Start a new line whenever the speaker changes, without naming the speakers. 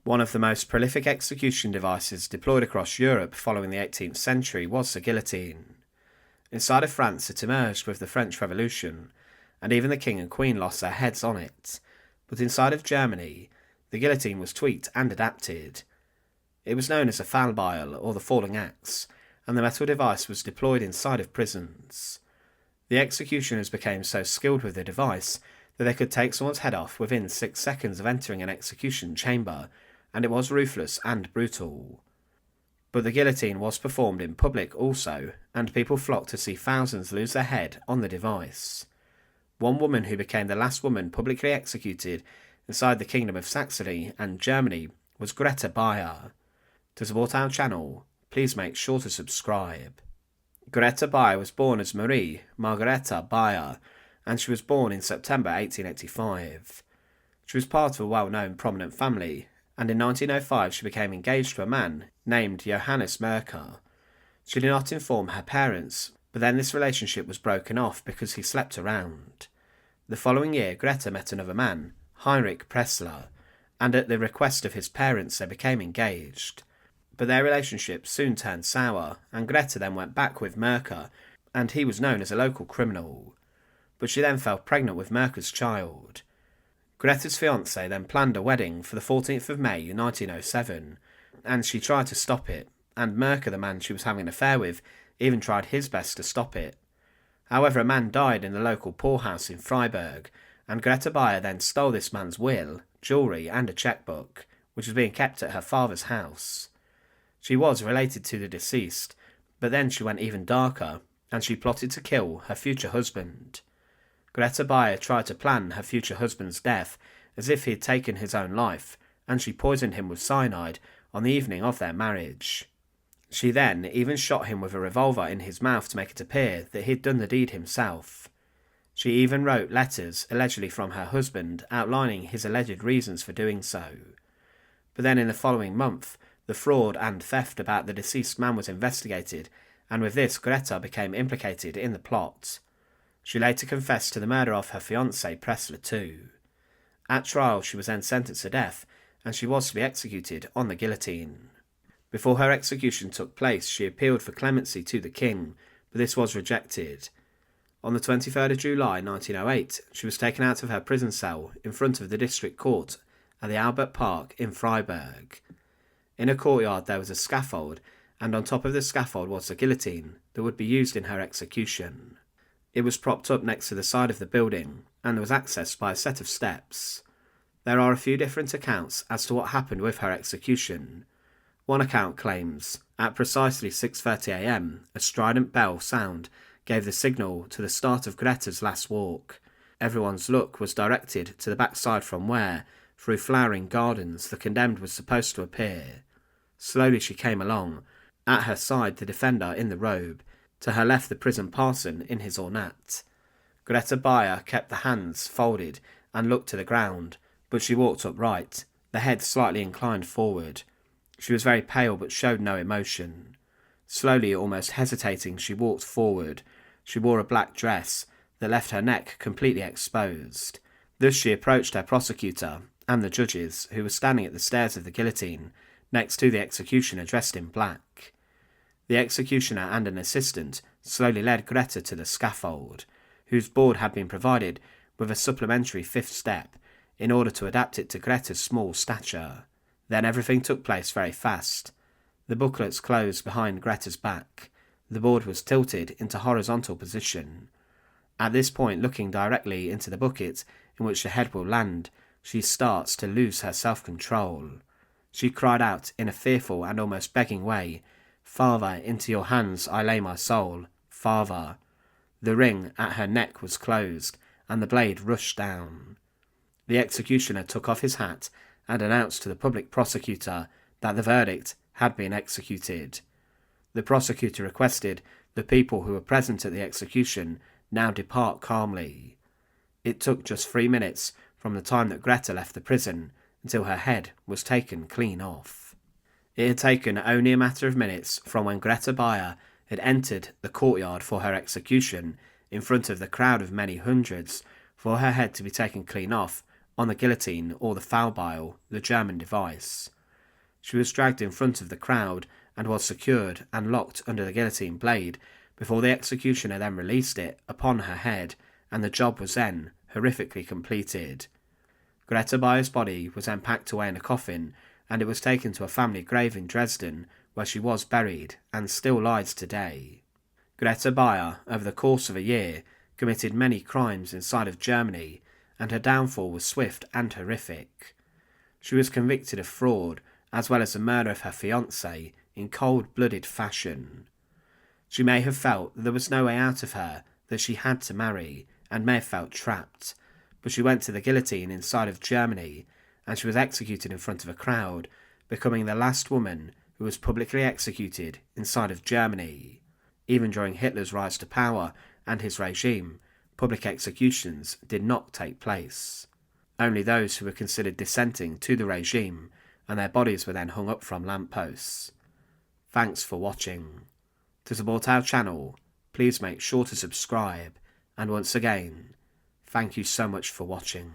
One of the most prolific execution devices deployed across Europe following the 18th century was the guillotine. Inside of France it emerged with the French Revolution, and even the King and Queen lost their heads on it. But inside of Germany, the guillotine was tweaked and adapted. It was known as a Fallbeil or the falling axe, and the metal device was deployed inside of prisons. The executioners became so skilled with the device that they could take someone's head off within 6 seconds of entering an execution chamber, and it was ruthless and brutal. But the guillotine was performed in public also, and people flocked to see thousands lose their head on the device. One woman who became the last woman publicly executed inside the Kingdom of Saxony and Germany was Grete Beier. To support our channel, please make sure to subscribe. Grete Beier was born as Marie Margareta Beier, and she was born in September 1885. She was part of a well-known prominent family, and in 1905 she became engaged to a man named Johannes Merker. She did not inform her parents, but then this relationship was broken off because he slept around. The following year Grete met another man, Heinrich Pressler, and at the request of his parents they became engaged. But their relationship soon turned sour, and Grete then went back with Merker, and he was known as a local criminal. But she then fell pregnant with Merker's child. Grete's fiancé then planned a wedding for the 14th of May 1907, and she tried to stop it, and Merker, the man she was having an affair with, even tried his best to stop it. However, a man died in the local poorhouse in Freiburg, and Grete Beier then stole this man's will, jewellery and a chequebook, which was being kept at her father's house. She was related to the deceased, but then she went even darker, and she plotted to kill her future husband. Grete Beier tried to plan her future husband's death as if he had taken his own life, and she poisoned him with cyanide on the evening of their marriage. She then even shot him with a revolver in his mouth to make it appear that he had done the deed himself. She even wrote letters, allegedly from her husband, outlining his alleged reasons for doing so. But then in the following month, the fraud and theft about the deceased man was investigated, and with this Grete became implicated in the plot. She later confessed to the murder of her fiancé Pressler too. At trial she was then sentenced to death, and she was to be executed on the guillotine. Before her execution took place she appealed for clemency to the king, but this was rejected. On the 23rd of July 1908 she was taken out of her prison cell in front of the district court at the Albert Park in Freiburg. In a courtyard there was a scaffold, and on top of the scaffold was a guillotine that would be used in her execution. It was propped up next to the side of the building, and was accessed by a set of steps. There are a few different accounts as to what happened with her execution. One account claims, at precisely 6:30 a.m, a strident bell sound gave the signal to the start of Grete's last walk. Everyone's look was directed to the backside from where, through flowering gardens, the condemned was supposed to appear. Slowly she came along, at her side the defender in the robe, to her left the prison parson in his ornat. Grete Beier kept the hands folded and looked to the ground, but she walked upright, the head slightly inclined forward. She was very pale but showed no emotion. Slowly, almost hesitating, she walked forward. She wore a black dress that left her neck completely exposed. Thus she approached her prosecutor and the judges, who were standing at the stairs of the guillotine, next to the executioner dressed in black. The executioner and an assistant slowly led Grete to the scaffold, whose board had been provided with a supplementary 5th step in order to adapt it to Grete's small stature. Then everything took place very fast. The booklets closed behind Grete's back. The board was tilted into horizontal position. At this point, looking directly into the bucket in which the head will land, she starts to lose her self-control. She cried out in a fearful and almost begging way, "Father, into your hands I lay my soul, Father." The ring at her neck was closed, and the blade rushed down. The executioner took off his hat and announced to the public prosecutor that the verdict had been executed. The prosecutor requested the people who were present at the execution now depart calmly. It took just 3 minutes from the time that Grete left the prison until her head was taken clean off. It had taken only a matter of minutes from when Grete Beier had entered the courtyard for her execution in front of the crowd of many hundreds for her head to be taken clean off on the guillotine or the Fallbeil, the German device. She was dragged in front of the crowd and was secured and locked under the guillotine blade before the executioner then released it upon her head, and the job was then horrifically completed. Grete Beier's body was then packed away in a coffin, and it was taken to a family grave in Dresden, where she was buried and still lies today. Grete Beier, over the course of a year, committed many crimes inside of Germany, and her downfall was swift and horrific. She was convicted of fraud, as well as the murder of her fiancé, in cold-blooded fashion. She may have felt that there was no way out of her, that she had to marry, and may have felt trapped, but she went to the guillotine inside of Germany, and she was executed in front of a crowd, becoming the last woman who was publicly executed inside of Germany. Even during Hitler's rise to power and his regime, public executions did not take place. Only those who were considered dissenting to the regime, and their bodies were then hung up from lampposts. Thanks for watching. To support our channel, please make sure to subscribe, and once again, thank you so much for watching.